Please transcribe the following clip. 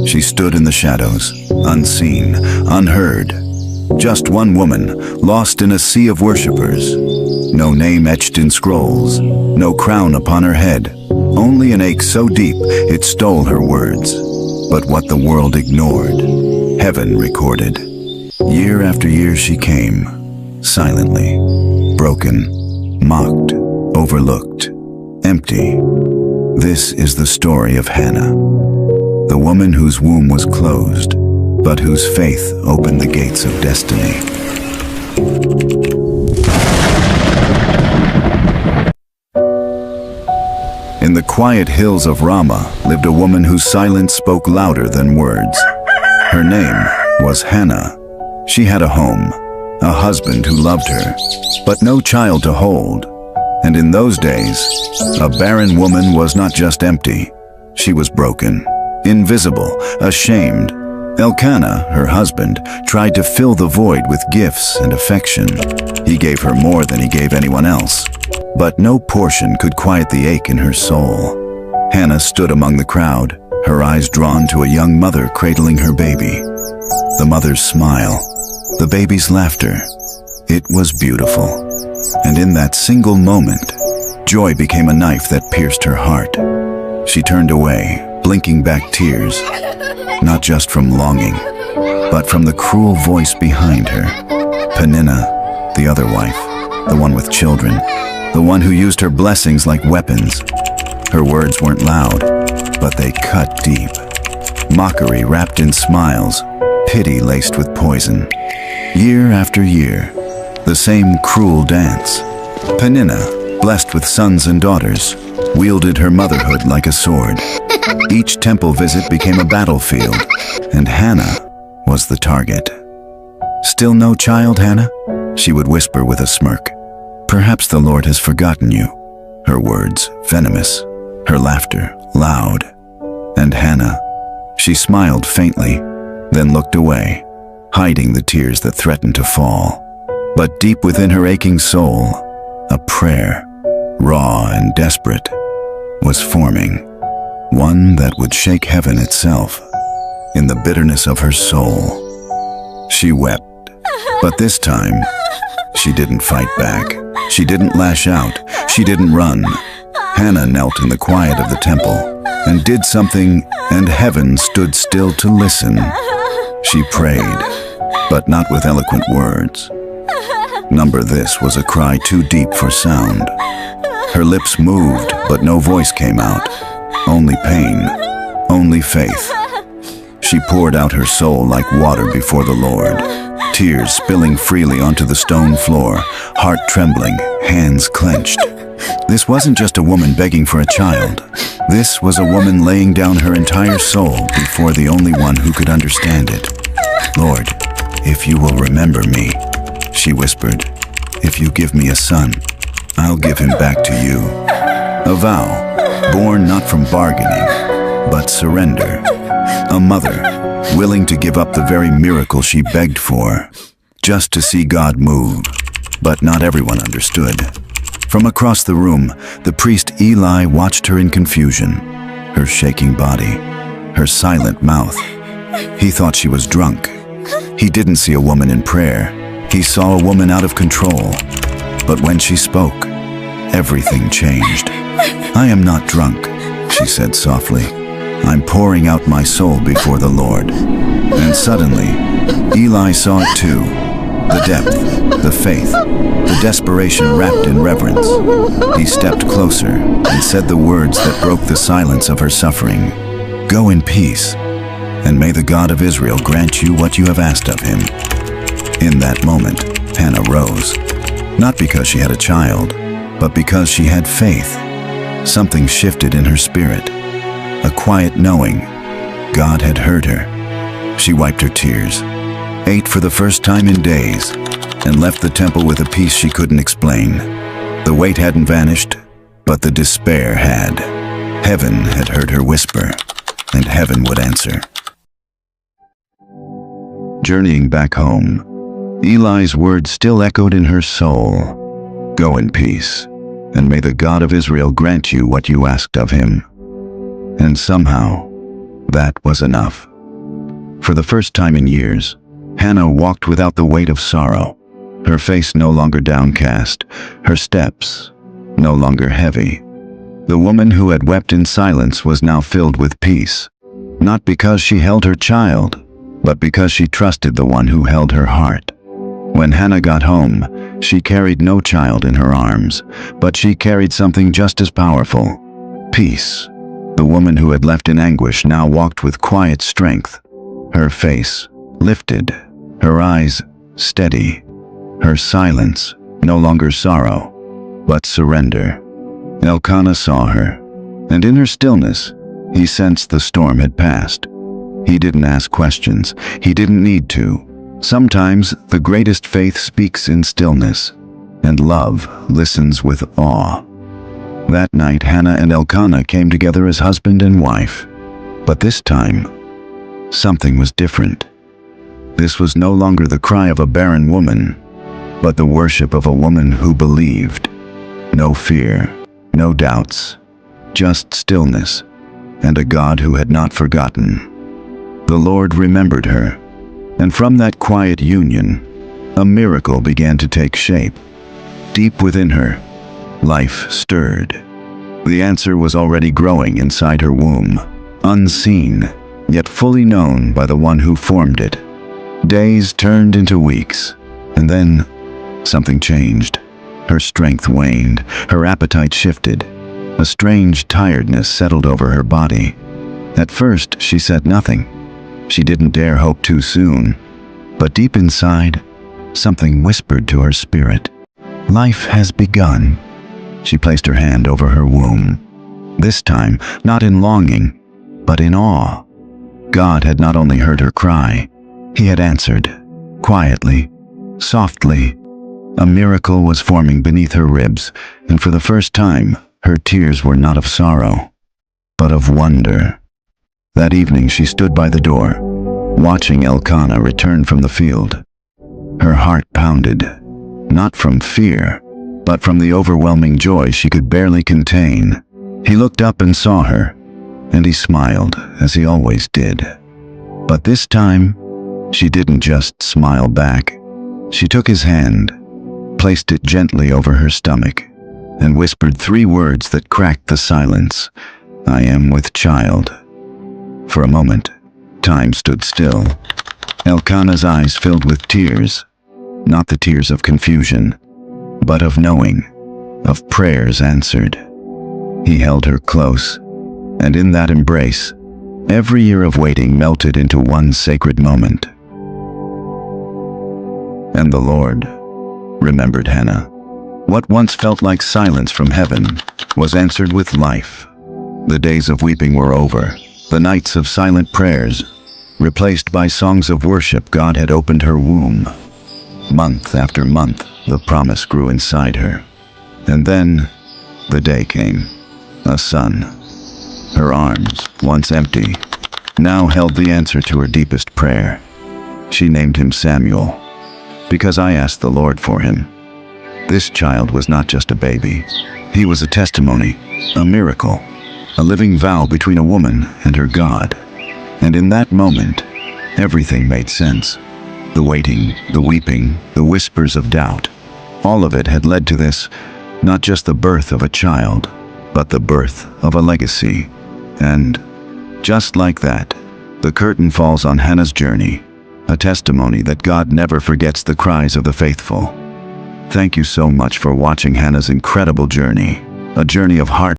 She stood in the shadows, unseen, unheard. Just one woman, lost in a sea of worshippers. No name etched in scrolls, no crown upon her head. Only an ache so deep it stole her words. But what the world ignored, heaven recorded. Year after year she came, silently, broken, mocked, overlooked, empty. This is the story of Hannah, the woman whose womb was closed, but whose faith opened the gates of destiny. In the quiet hills of Ramah lived a woman whose silence spoke louder than words. Her name was Hannah. She had a home, a husband who loved her, but no child to hold. And in those days, a barren woman was not just empty. She was broken, invisible, ashamed. Elkanah, her husband, tried to fill the void with gifts and affection. He gave her more than he gave anyone else, but no portion could quiet the ache in her soul. Hannah stood among the crowd, her eyes drawn to a young mother cradling her baby. The mother's smile, the baby's laughter. It was beautiful. And in that single moment, joy became a knife that pierced her heart. She turned away, blinking back tears, not just from longing, but from the cruel voice behind her. Peninnah, the other wife, the one with children, the one who used her blessings like weapons. Her words weren't loud, but they cut deep. Mockery wrapped in smiles, pity laced with poison. Year after year, the same cruel dance. Peninnah, blessed with sons and daughters, wielded her motherhood like a sword. Each temple visit became a battlefield, and Hannah was the target. "Still no child, Hannah?" she would whisper with a smirk. "Perhaps the Lord has forgotten you." Her words venomous, her laughter loud. And Hannah, she smiled faintly, then looked away, hiding the tears that threatened to fall. But deep within her aching soul, a prayer, raw and desperate, was forming. One that would shake heaven itself. In the bitterness of her soul, she wept. But this time, she didn't fight back. She didn't lash out. She didn't run. Hannah knelt in the quiet of the temple and did something, and heaven stood still to listen. She prayed, but not with eloquent words. This was a cry too deep for sound. Her lips moved, but no voice came out. Only pain, only faith. She poured out her soul like water before the Lord, tears spilling freely onto the stone floor, heart trembling, hands clenched. This wasn't just a woman begging for a child. This was a woman laying down her entire soul before the only one who could understand it. "Lord, if you will remember me," she whispered, "if you give me a son, I'll give him back to you." A vow, born not from bargaining, but surrender. A mother, willing to give up the very miracle she begged for, just to see God move. But not everyone understood. From across the room, the priest Eli watched her in confusion, her shaking body, her silent mouth. He thought she was drunk. He didn't see a woman in prayer. He saw a woman out of control. But when she spoke, everything changed. "I am not drunk," she said softly. "I'm pouring out my soul before the Lord." And suddenly, Eli saw it too. The depth, the faith, the desperation wrapped in reverence. He stepped closer and said the words that broke the silence of her suffering. "Go in peace, and may the God of Israel grant you what you have asked of him." In that moment, Hannah rose. Not because she had a child, but because she had faith. Something shifted in her spirit. A quiet knowing God had heard her. She wiped her tears, ate for the first time in days, and left the temple with a peace she couldn't explain. The weight hadn't vanished, but the despair had. Heaven had heard her whisper, and heaven would answer. Journeying back home, Eli's words still echoed in her soul. "Go in peace, and may the God of Israel grant you what you asked of him." And somehow, that was enough. For the first time in years, Hannah walked without the weight of sorrow. Her face no longer downcast, her steps no longer heavy. The woman who had wept in silence was now filled with peace, not because she held her child, but because she trusted the one who held her heart. When Hannah got home, she carried no child in her arms, but she carried something just as powerful: peace. The woman who had left in anguish now walked with quiet strength, her face lifted, her eyes steady, her silence no longer sorrow, but surrender. Elkanah saw her, and in her stillness, he sensed the storm had passed. He didn't ask questions. He didn't need to. Sometimes the greatest faith speaks in stillness, and love listens with awe. That night, Hannah and Elkanah came together as husband and wife. But this time, something was different. This was no longer the cry of a barren woman, but the worship of a woman who believed. No fear, no doubts, just stillness, and a God who had not forgotten. The Lord remembered her, and from that quiet union, a miracle began to take shape. Deep within her, life stirred. The answer was already growing inside her womb, unseen, yet fully known by the one who formed it. Days turned into weeks, and then something changed. Her strength waned, her appetite shifted. A strange tiredness settled over her body. At first, she said nothing. She didn't dare hope too soon. But deep inside, something whispered to her spirit. Life has begun. She placed her hand over her womb. This time, not in longing, but in awe. God had not only heard her cry, he had answered, quietly, softly. A miracle was forming beneath her ribs, and for the first time, her tears were not of sorrow, but of wonder. That evening she stood by the door, watching Elkanah return from the field. Her heart pounded, not from fear, but from the overwhelming joy she could barely contain. He looked up and saw her, and he smiled, as he always did. But this time, she didn't just smile back. She took his hand, placed it gently over her stomach, and whispered 3 words that cracked the silence. I am with child. For a moment, time stood still. Elkanah's eyes filled with tears, not the tears of confusion, but of knowing, of prayers answered. He held her close, and in that embrace, every year of waiting melted into one sacred moment. And the Lord remembered Hannah. What once felt like silence from heaven was answered with life. The days of weeping were over, the nights of silent prayers replaced by songs of worship. God had opened her womb. Month after month, the promise grew inside her. And then, the day came. A son. Her arms, once empty, now held the answer to her deepest prayer. She named him Samuel, because I asked the Lord for him. This child was not just a baby. He was a testimony, a miracle, a living vow between a woman and her God. And in that moment, everything made sense. The waiting, the weeping, the whispers of doubt, all of it had led to this, not just the birth of a child, but the birth of a legacy. And just like that, the curtain falls on Hannah's journey, a testimony that God never forgets the cries of the faithful. Thank you so much for watching Hannah's incredible journey, a journey of heart.